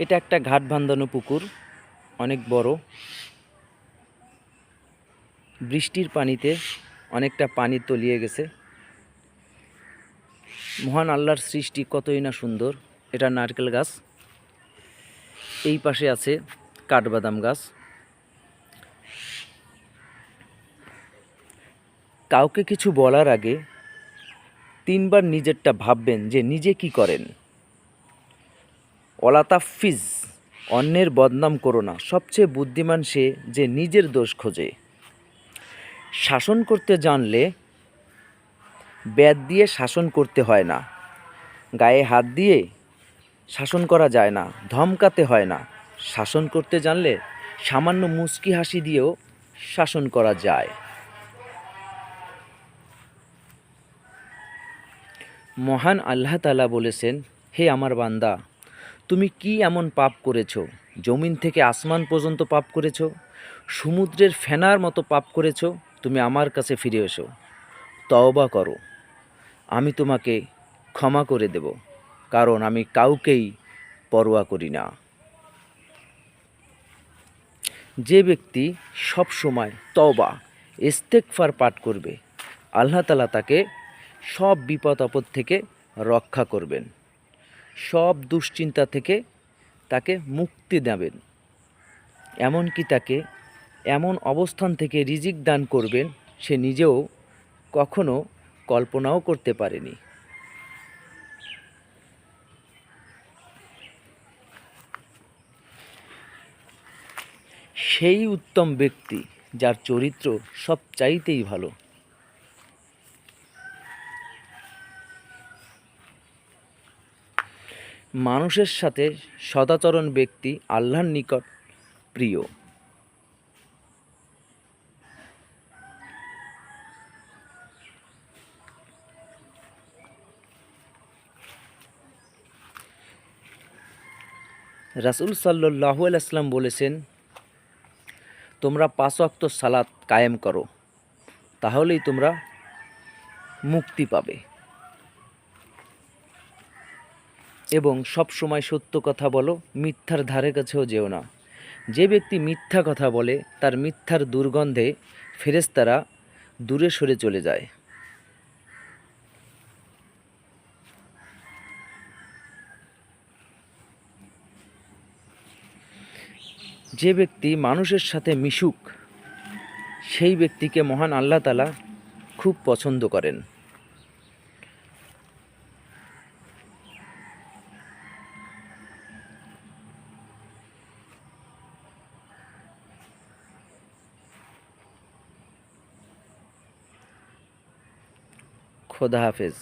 এটা একটা ঘাট বাঁধানো পুকুর, অনেক বড়। বৃষ্টির পানিতে অনেকটা পানি তলিয়ে গেছে। মহান আল্লাহর সৃষ্টি কতই না সুন্দর। এটা নারকেল গাছ, এই পাশে আছে কাঠবাদাম গাছ। কাউকে কিছু বলার আগে 3 বার নিজেরটা ভাববেন যে নিজে কি করেন। ওয়ালা তাফফিজ, অন্যের বদনাম করো না। সবচেয়ে বুদ্ধিমান সে যে নিজের দোষ খোঁজে। শাসন করতে জানলে ব্যাট দিয়ে শাসন করতে হয় না, গায়ে হাত দিয়ে শাসন করা যায় না, ধমকাতে হয় না। শাসন করতে জানলে সামান্য মুচকি হাসি দিয়েও শাসন করা যায়। মহান আল্লাহ তাআলা বলেছেন, হে আমার বান্দা, তুমি কি এমন পাপ করেছো? জমিন থেকে আসমান পর্যন্ত পাপ করেছো, সমুদ্রের ফেনার মতো পাপ করেছো। তুমি আমার কাছে ফিরে এসো, তওবা করো, আমি তোমাকে ক্ষমা করে দেব, কারণ আমি কাউকেই পরোয়া করি না। যে ব্যক্তি সব সময় তওবা ইস্তেগফার পাঠ করবে, আল্লাহ তাআলা তাকে সব বিপদ আপদ থেকে রক্ষা করবেন, সব দুশ্চিন্তা থেকে তাকে মুক্তি দেবেন। এমনকি তাকে এমন অবস্থান থেকে রিজিক দান করবেন সে নিজেও কখনো কল্পনাও করতে পারেনি। সেই উত্তম ব্যক্তি যার চরিত্র সবচাইতেই ভালো। মানুষের সাথে সদাচরণ ব্যক্তি আল্লাহর নিকট প্রিয়। রাসূল সাল্লাল্লাহু আলাইহি ওয়াসাল্লাম বলেছেন, তোমরা 5 ওয়াক্ত সালাত কায়েম করো, তাহলেই তোমরা মুক্তি পাবে। এবং সব সময় সত্য কথা বলো, মিথ্যার ধারে কাছেও যেও না। যে ব্যক্তি মিথ্যা কথা বলে তার মিথ্যার দুর্গন্ধে ফেরেশতারা দূরে সরে চলে যায়। যে ব্যক্তি মানুষের সাথে মিশুক সেই ব্যক্তিকে মহান আল্লাহ তাআলা খুব পছন্দ করেন। খোদা হাফেজ।